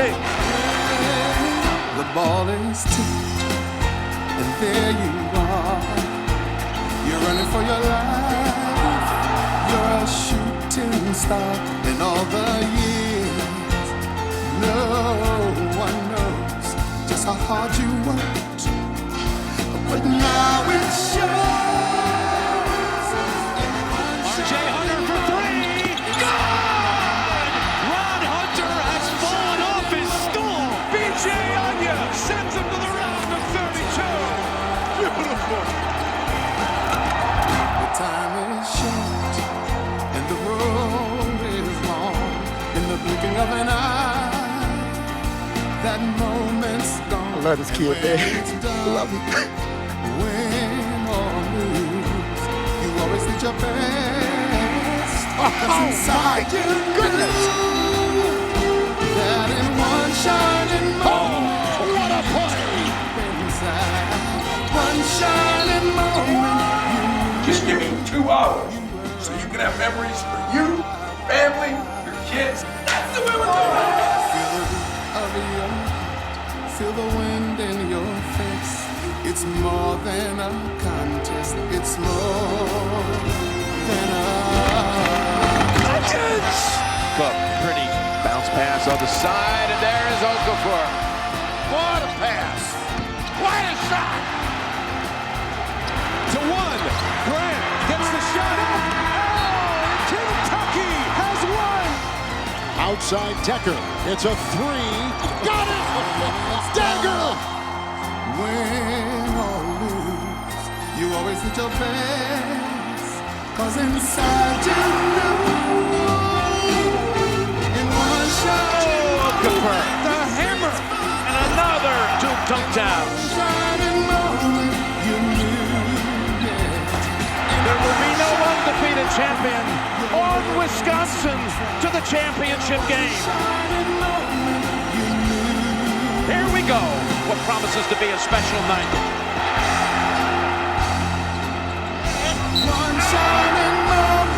State. The ball is tipped, and there you are. You're running for your life. You're a shooting star. In all the years, no one knows just how hard you worked. But now it shows. R.J. Hunter for three. Good! Ron Hunter has fallen off his stool. B.J. Anya sends him to the round of 32. Beautiful. The time is short and the road is long. In the blinking of an eye, that moment's gone. I love this kid, man. Love him. Win or lose, you always did your best. That's inside you. Goodness. That in one shining moment, What a play! inside one shining moment. Just give me 2 hours so you can have memories for you, family, your kids. That's the way we're doing it. Feel the beat of your heart, feel the wind in your face. It's more than a contest. It's more than a Cup, pretty bounce pass on the side, and there is Okafor. What a pass! What a shot! To one, Grant gets the shot up. Oh, Kentucky has won! Outside Decker. It's a three. Got it! Dagger! win or lose. You always did your best. 'Cause inside you knew. In one shot. Okafor, the hammer, and another Duke touchdown. There will be no undefeated champion on Wisconsin to the championship game. Here we go. What promises to be a special night. One shining moment.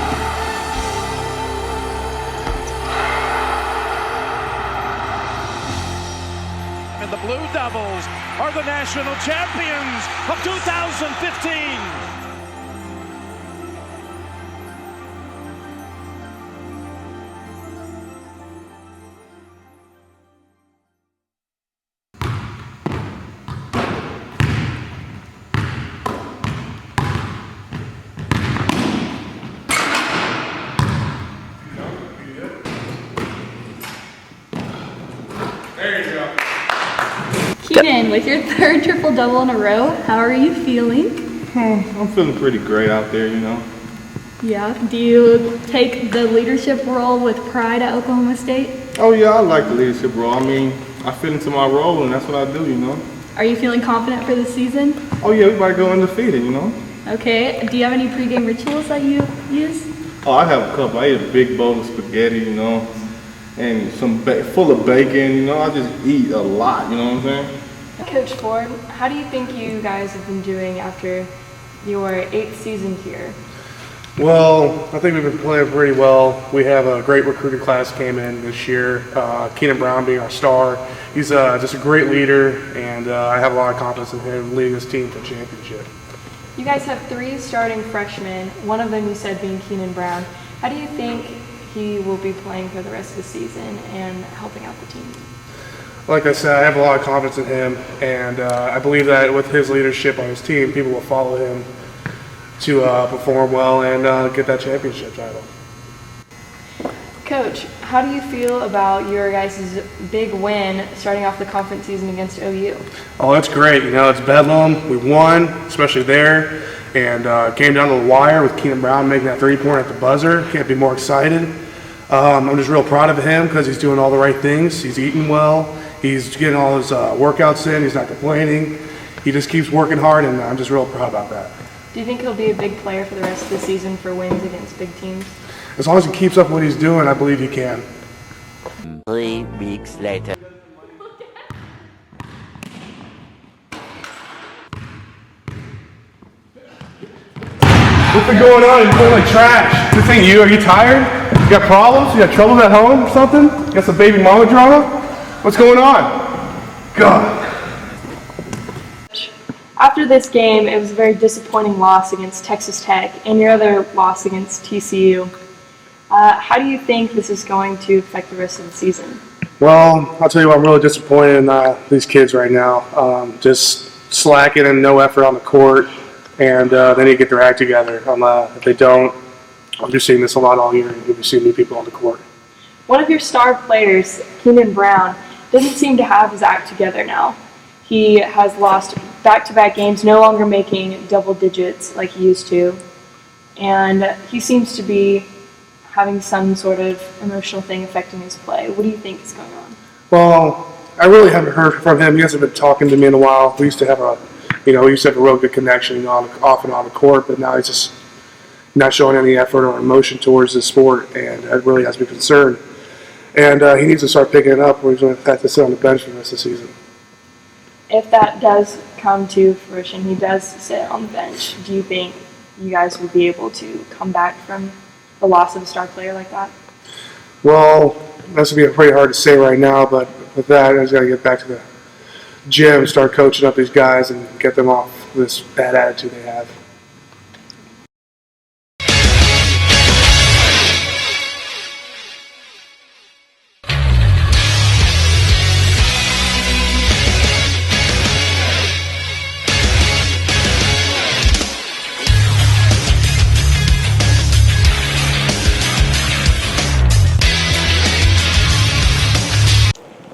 And the Blue Devils are the national champions of 2015. Keenan, with your third triple-double in a row, how are you feeling? I'm feeling pretty great out there, you know. Yeah. Do you take the leadership role with pride at Oklahoma State? Oh yeah, I like the leadership role. I mean, I fit into my role and that's what I do, you know. Are you feeling confident for the season? Oh yeah, we might go undefeated, you know. Okay. Do you have any pregame rituals that you use? Oh, I have a couple. I eat a big bowl of spaghetti, you know, and some full of bacon, you know. I just eat a lot, you know what I'm saying? Coach Ford, how do you think you guys have been doing after your 8th season here? Well, I think we've been playing pretty well. We have a great recruiting class came in this year. Keenan Brown being our star. He's just a great leader, and I have a lot of confidence in him leading this team to a championship. You guys have 3 starting freshmen, one of them you said being Keenan Brown. How do you think he will be playing for the rest of the season and helping out the team? Like I said, I have a lot of confidence in him, and I believe that with his leadership on his team, people will follow him to perform well and get that championship title. Coach, how do you feel about your guys' big win starting off the conference season against OU? Oh, that's great. You know, it's Bedlam. We won, especially there, and came down to the wire with Keenan Brown making that 3-pointer at the buzzer. Can't be more excited. I'm just real proud of him because he's doing all the right things. He's eating well. He's getting all his workouts in. He's not complaining. He just keeps working hard, and I'm just real proud about that. Do you think he'll be a big player for the rest of the season for wins against big teams? As long as he keeps up what he's doing, I believe he can. 3 weeks later. What's been going on? You're playing like trash. This ain't you. Are you tired? You got problems? You got troubles at home or something? You got some baby mama drama? What's going on? God. After this game, it was a very disappointing loss against Texas Tech and your other loss against TCU. How do you think this is going to affect the rest of the season? Well, I'll tell you what, I'm really disappointed in these kids right now. Just slacking and no effort on the court, and they need to get their act together. If they don't, I've just seen this a lot all year, and you'll be seeing new people on the court. One of your star players, Keenan Brown, doesn't seem to have his act together now. He has lost back-to-back games, no longer making double digits like he used to, and he seems to be having some sort of emotional thing affecting his play. What do you think is going on? Well, I really haven't heard from him. He hasn't been talking to me in a while. We used to have a real good connection off and on the court, but now he's just not showing any effort or emotion towards the sport, and that really has me concerned. And he needs to start picking it up, or he's going to have to sit on the bench for the rest of the season. If that does come to fruition, he does sit on the bench, do you think you guys will be able to come back from the loss of a star player like that? Well, that's going to be pretty hard to say right now, but with that, I just got to get back to the gym, start coaching up these guys, and get them off this bad attitude they have.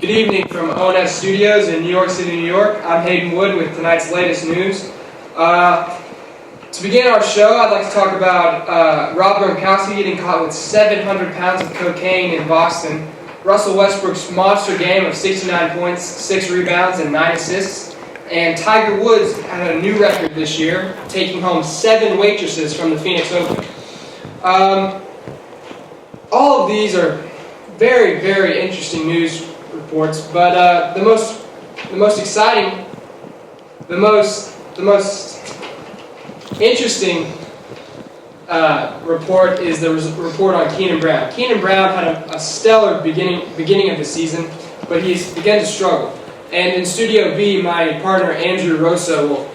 Good evening from ONS Studios in New York City, New York. I'm Hayden Wood with tonight's latest news. To begin our show, I'd like to talk about Rob Gronkowski getting caught with 700 pounds of cocaine in Boston, Russell Westbrook's monster game of 69 points, 6 rebounds, and 9 assists, and Tiger Woods had a new record this year, taking home 7 waitresses from the Phoenix Open. All of these are very, very interesting news reports, but the most exciting, the most interesting report is the report on Keenan Brown. Keenan Brown had a stellar beginning of the season, but he's begun to struggle. And in Studio B, my partner Andrew Rosa will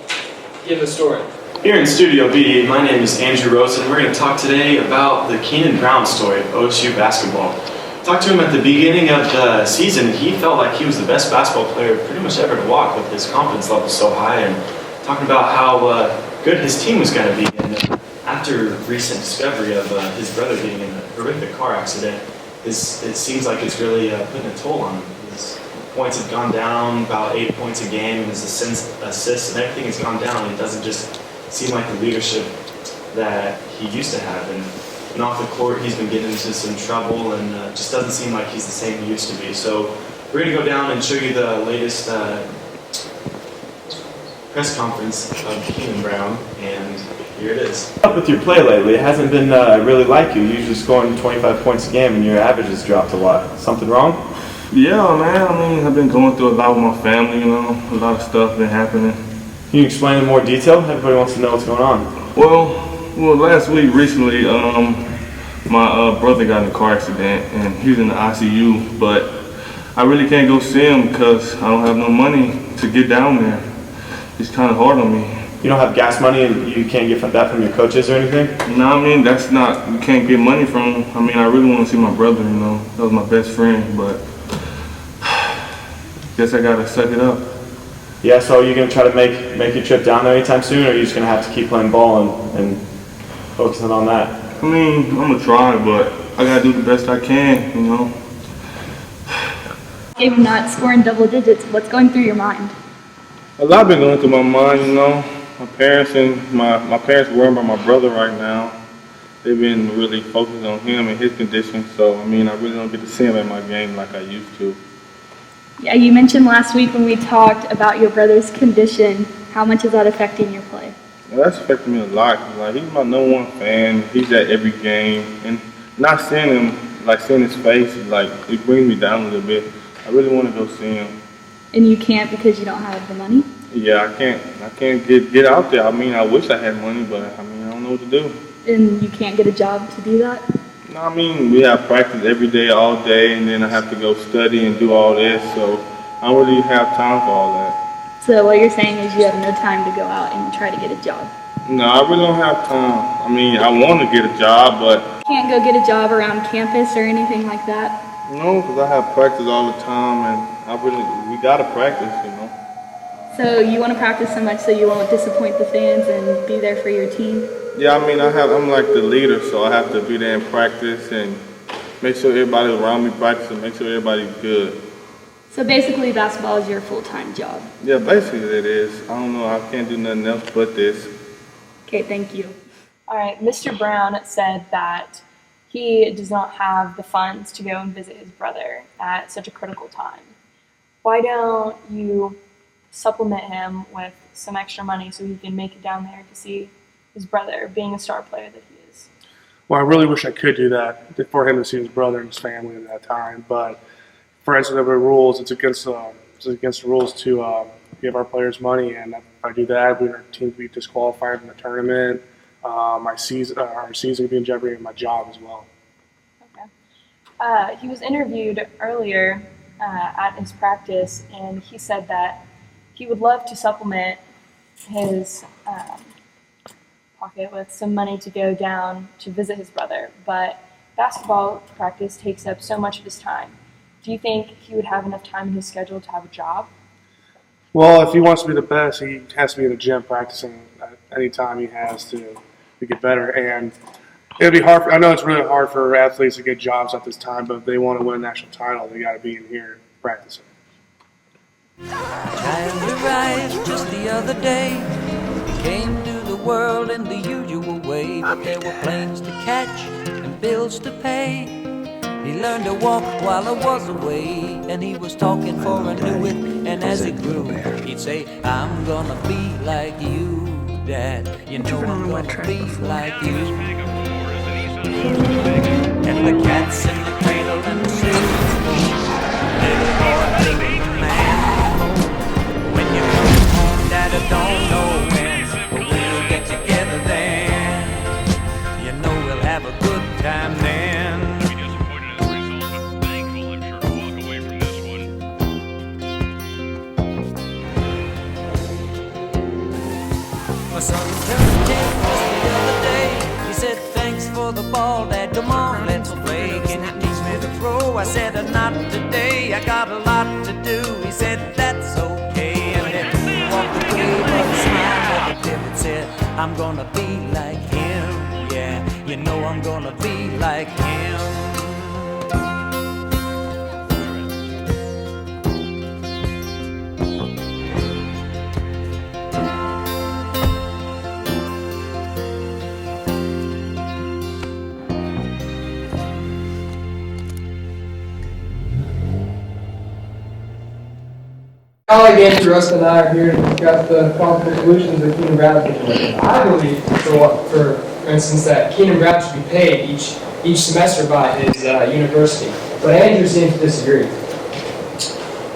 give the story. Here in Studio B, my name is Andrew Rosa, and we're going to talk today about the Keenan Brown story of OSU basketball. Talked to him at the beginning of the season. He felt like he was the best basketball player pretty much ever to walk, with his confidence level so high, and talking about how good his team was going to be. And after recent discovery of his brother getting in a horrific car accident, it seems like it's really putting a toll on him. His points have gone down about 8 points a game, and his assists and everything has gone down. It doesn't just seem like the leadership that he used to have. And off the court, he's been getting into some trouble, and just doesn't seem like he's the same he used to be. So we're going to go down and show you the latest press conference of Keenan Brown, and here it is. With your play lately, it hasn't been really like you. You're usually scoring 25 points a game, and your average has dropped a lot. Something wrong? Yeah, man. I mean, I've been going through a lot with my family, a lot of stuff been happening. Can you explain in more detail? Everybody wants to know what's going on. Well, last week, recently, my brother got in a car accident, and he's in the ICU, but I really can't go see him because I don't have no money to get down there. It's kind of hard on me. You don't have gas money, and you can't get that from your coaches or anything? No, I mean, that's not, you can't get money from him. I mean, I really want to see my brother, That was my best friend, but guess I got to suck it up. Yeah, so are you going to try to make your trip down there anytime soon, or are you just going to have to keep playing ball and focusing on that? I mean, I'm going to try, but I got to do the best I can, Even not scoring double digits, what's going through your mind? A lot been going through my mind, My parents and my parents worry about my brother right now. They've been really focused on him and his condition, so I mean, I really don't get to see him at my game like I used to. Yeah, you mentioned last week when we talked about your brother's condition. How much is that affecting your play? Well, that's affecting me a lot. Like, he's my #1 fan. He's at every game, and not seeing him, seeing his face, it brings me down a little bit. I really want to go see him. And you can't because you don't have the money? Yeah, I can't get out there. I mean, I wish I had money, but I don't know what to do. And you can't get a job to do that? No, I mean, we have practice every day, all day, and then I have to go study and do all this, so I don't really have time for all that. So what you're saying is you have no time to go out and try to get a job? No, I really don't have time. I mean, I want to get a job, but... Can't go get a job around campus or anything like that? No, because I have practice all the time, and we got to practice, you know. So you want to practice so much so you won't disappoint the fans and be there for your team? Yeah, I mean, I'm like the leader, so I have to be there in practice and make sure everybody around me practice and make sure everybody's good. So basically basketball is your full-time job? Yeah, basically it is. I don't know, I can't do nothing else but this. Okay, thank you. All right, Mr. Brown said that he does not have the funds to go and visit his brother at such a critical time. Why don't you supplement him with some extra money so he can make it down there to see his brother, being a star player that he is? Well, I really wish I could do that for him to see his brother and his family at that time. But for NCAA rules, it's against the rules to give our players money, and if I do that, our team would be disqualified from the tournament. Our season would be in jeopardy, and my job as well. Okay. He was interviewed earlier at his practice, and he said that he would love to supplement his pocket with some money to go down to visit his brother, but basketball practice takes up so much of his time. Do you think he would have enough time in his schedule to have a job? Well, if he wants to be the best, he has to be in the gym practicing any time he has to get better. And it'll be hard. I know it's really hard for athletes to get jobs at this time, but if they want to win a national title, they got to be in here practicing. Time arrived just the other day. He came to the world in the usual way, but there were planes to catch and bills to pay. He learned to walk while I was away, and he was talking for I knew it. And as he grew, he'd say, "I'm gonna be like you, Dad. You know I'm gonna be like you." And the cats in the cradle and the silver little boy, little man. When you come home, Dad, I don't know when, but we'll get together then. You know we'll have a good time then. My son turned 10 just the other day. He said, "Thanks for the ball, Dad. Come on, let's play. Can you teach me to throw?" I said, "Not today. I got a lot to do." He said, "That's okay." And then he walked away, but he smiled at the tip and said, "I'm gonna be like him. Yeah, you know I'm gonna be like him." Colleague Andrew Roast and I are here to discuss the possible solutions of Keenan Brown's situation. I believe, for instance, that Keenan Brown should be paid each semester by his university, but Andrew seems to disagree.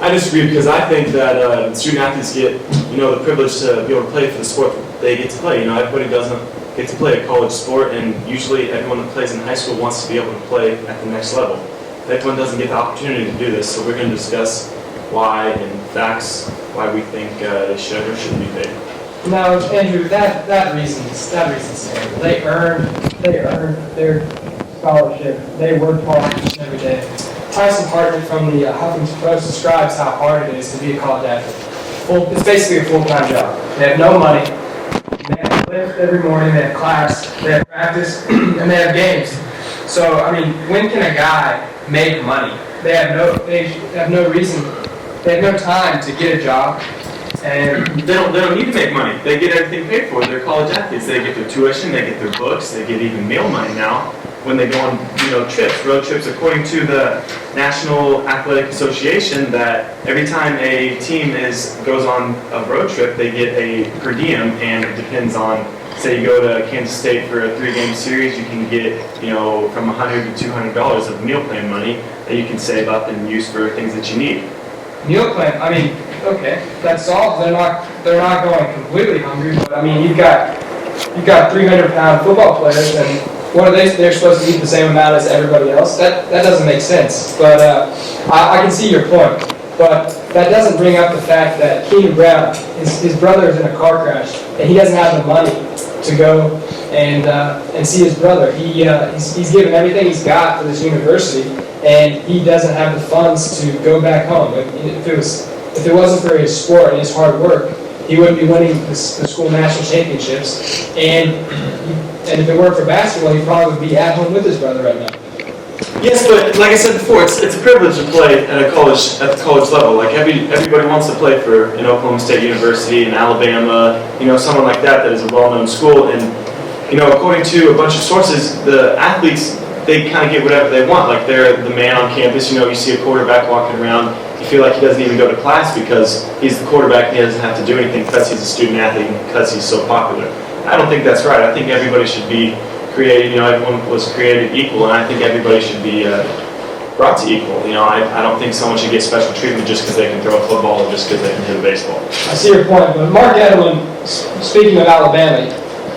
I disagree because I think that student athletes get, the privilege to be able to play for the sport they get to play. Everybody doesn't get to play a college sport, and usually everyone that plays in high school wants to be able to play at the next level. Everyone doesn't get the opportunity to do this, so we're going to discuss why and facts why we think they should or shouldn't be paid. Now, Andrew, that reason's standard. They earned their scholarship. They worked hard each and every day. Tyson Hartman from the Huffington Post describes how hard it is to be a college athlete. It's basically a full-time job. They have no money. They have to lift every morning. They have class. They have practice, and they have games. So, when can a guy make money? They have no reason. They have no time to get a job, and they don't need to make money. They get everything paid for. They're college athletes. They get their tuition, they get their books, they get even meal money now when they go on trips, road trips. According to the National Athletic Association, that every time a team goes on a road trip, they get a per diem, and it depends on. Say you go to Kansas State for a 3-game series, you can get from $100 to $200 of meal plan money that you can save up and use for things that you need. Meal plan, okay, that solves. They're not going completely hungry, but you've got 300-pound football players, and what are they're supposed to eat the same amount as everybody else? That doesn't make sense. But I can see your point. But that doesn't bring up the fact that Keenan Brown, his brother is in a car crash, and he doesn't have the money to go and see his brother. He's given everything he's got for this university, and he doesn't have the funds to go back home. If it wasn't for his sport and his hard work, he wouldn't be winning the school national championships. And if it weren't for basketball, he probably would be at home with his brother right now. Yes, but like I said before, it's a privilege to play at the college level. Like everybody wants to play for an Oklahoma State University, in Alabama, someone like that is a well-known school. And according to a bunch of sources, the athletes, they kind of get whatever they want. Like they're the man on campus. You see a quarterback walking around, you feel like he doesn't even go to class because he's the quarterback and he doesn't have to do anything because he's a student athlete and because he's so popular. I don't think that's right. I think everybody should be created, everyone was created equal, and I think everybody should be brought to equal. I don't think someone should get special treatment just because they can throw a football or just because they can hit a baseball. I see your point, but Mark Edelman, speaking of Alabama,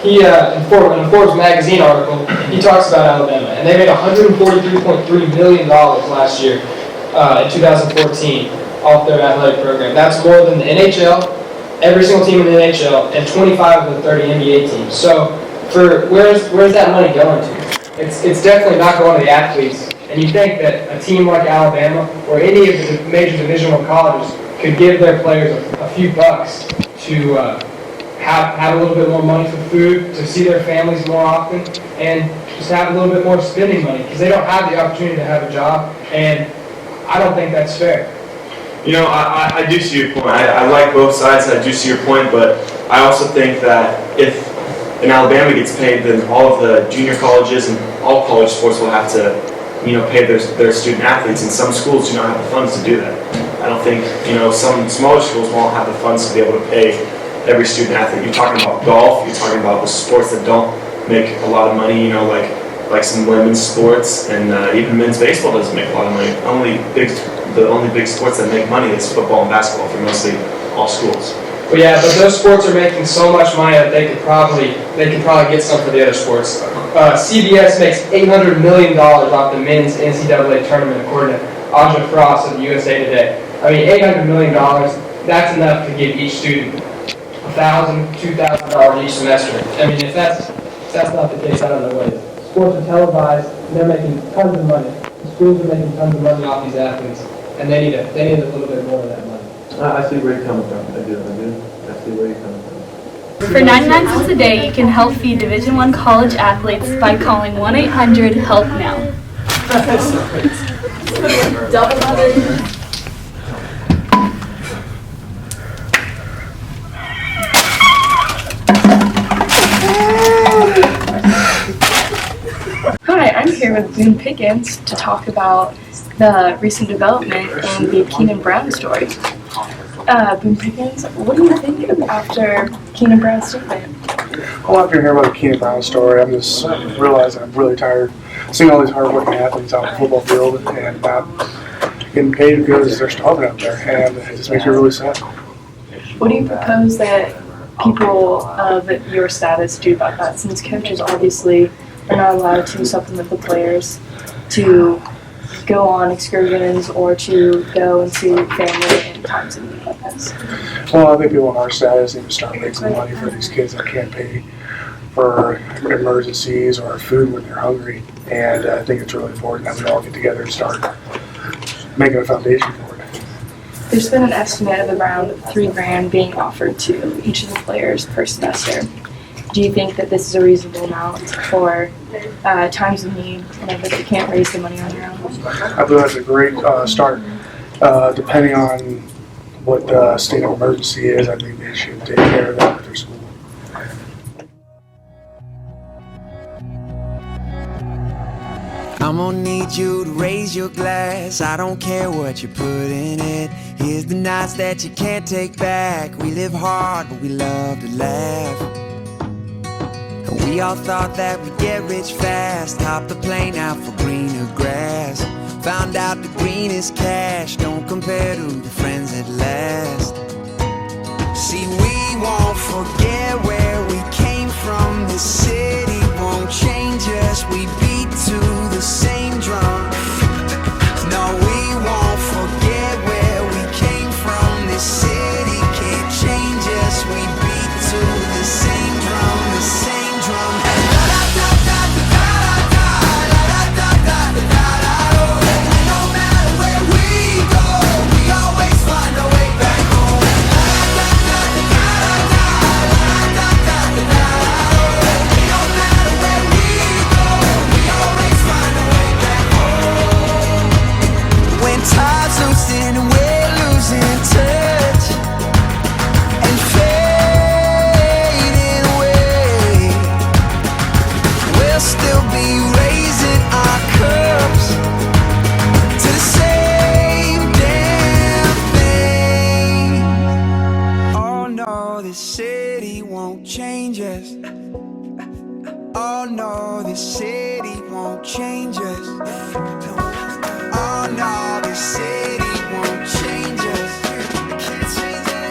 he in a Forbes magazine article, he talks about Alabama, and they made $143.3 million last year in 2014 off their athletic program. That's more than the NHL, every single team in the NHL, and 25 of the 30 NBA teams. So where's that money going to? It's definitely not going to the athletes. And you think that a team like Alabama or any of the major Division I colleges could give their players a few bucks to have a little bit more money for food, to see their families more often, and just have a little bit more spending money because they don't have the opportunity to have a job. And I don't think that's fair. I do see your point. I like both sides. I do see your point, but I also think that if in Alabama gets paid, then all of the junior colleges and all college sports will have to, pay their student athletes. And some schools do not have the funds to do that. I don't think, some smaller schools won't have the funds to be able to pay every student athlete. You're talking about golf. You're talking about the sports that don't make a lot of money. Like some women's sports, and even men's baseball doesn't make a lot of money. The only big sports that make money is football and basketball for mostly all schools. Well, yeah, but those sports are making so much money that they could probably get some for the other sports. CBS makes $800 million off the men's NCAA tournament, according to Aja Frost of the USA Today. I mean, $800 million, that's enough to give each student $1,000, $2,000 each semester. I mean, if that's not the case, I don't know what is. Sports are televised, and they're making tons of money. The schools are making tons of money off these athletes, and they need a little bit more of that money. I see where you're coming from. I do. I see where you're coming from. For 99 cents a day, you can help feed Division I college athletes by calling 1-800-HELP-NOW. Hi, I'm here with Boone Pickens to talk about the recent development in the Keenan Brown story. Boone Pickens, what do you think after Keenan Brown's statement? Well, after hearing about the Keenan Brown story, I'm just realizing I'm really tired seeing all these hard-working athletes out on the football field and not getting paid because they're starving out there, and it just makes me really sad. What do you propose that people of your status do about that, since coaches obviously are not allowed to supplement the players to go on excursions or to go and see family in times of need like this? Well, I think people in our status need to start raising money for these kids that can't pay for emergencies or food when they're hungry. And I think it's really important that we all get together and start making a foundation for it. There's been an estimate of around $3,000 being offered to each of the players per semester. Do you think that this is a reasonable amount for times of need whenever they can't raise the money on their own? I believe that's a great start. Depending on what the state of emergency is, I think they should take care of that with their school. I'm gonna need you to raise your glass. I don't care what you put in it. Here's the nights that you can't take back. We live hard, but we love to laugh. And we all thought that we'd get rich fast. Hop the plane out for greener grass. Found out the greenest cash don't compare to the friends that last. See, we won't forget where we came from. This city won't change us. Oh no, this city won't change us.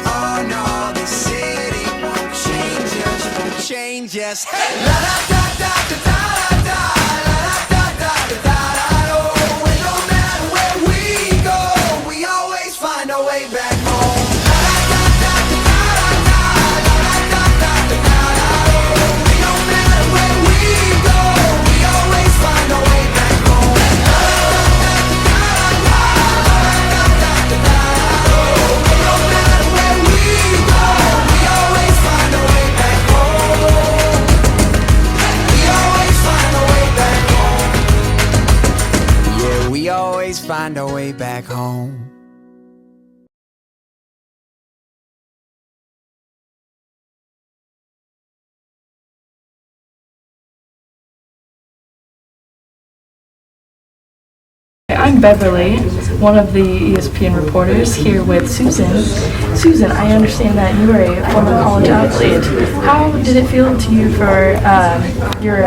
Oh no, this city won't change us. Won't change us. Hey! La da da da da da da. La da da da da da. Oh, it don't matter where we go, we always find our way back home. La da da da da da. La da da da da da. Oh, it don't matter where we go, we always find our way back home. We always find our way back home. I'm Beverly, one of the ESPN reporters here with Susan. Susan, I understand that you are a former college athlete. How did it feel to you for your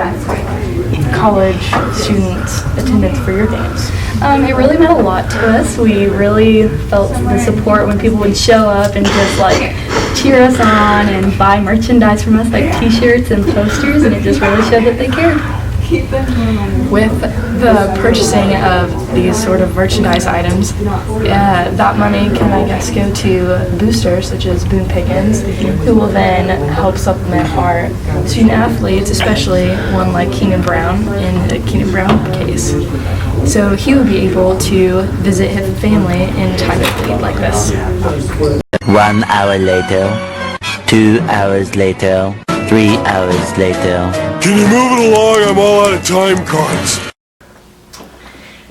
college students' attendance for your games? It really meant a lot to us. We really felt the support when people would show up and just like cheer us on and buy merchandise from us, like t-shirts and posters, and it just really showed that they cared. With the purchasing of these sort of merchandise items, that money can, I guess, go to boosters such as Boone Pickens, who will then help supplement our student athletes, especially one like Keenan Brown in the Keenan Brown case. So he will be able to visit his family in time of need like this. 1 hour later, 2 hours later, 3 hours later. Can you move it along? I'm all out of time cards.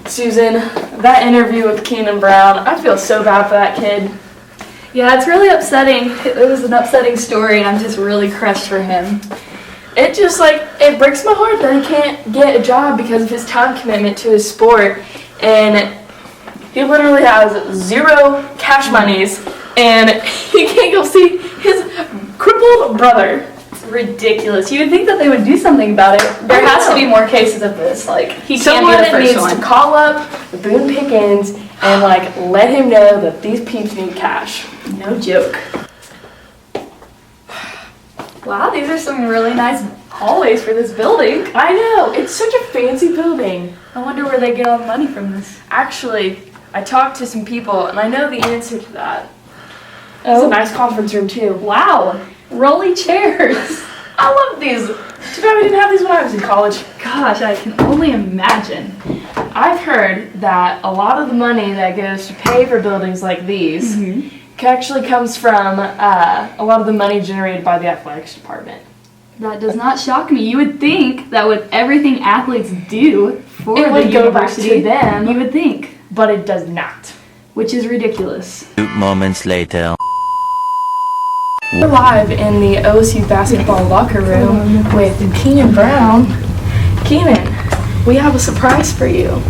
Susan, that interview with Keenan Brown, I feel so bad for that kid. Yeah, it's really upsetting. It was an upsetting story, and I'm just really crushed for him. It just it breaks my heart that he can't get a job because of his time commitment to his sport, and he literally has 0 cash monies, and he can't go see his crippled brother. Ridiculous. You would think that they would do something about it. There has to be more cases of this. Like, he Someone can't be the first needs one. to call up Boone Pickens and let him know that these peeps need cash. No joke. Wow, these are some really nice hallways for this building. I know, it's such a fancy building. I wonder where they get all the money from this. Actually, I talked to some people and I know the answer to that. It's Oh. a nice conference room too. Wow, rolly chairs. I love these. Too bad we didn't have these when I was in college. Gosh, I can only imagine. I've heard that a lot of the money that goes to pay for buildings like these actually comes from a lot of the money generated by the athletics department. That does not shock me. You would think that with everything athletes do for It the would go back university, to them. you would think, But it does not. which is ridiculous. 2 moments later. We're live in the OSU basketball locker room with Keenan Brown. Keenan, we have a surprise for you.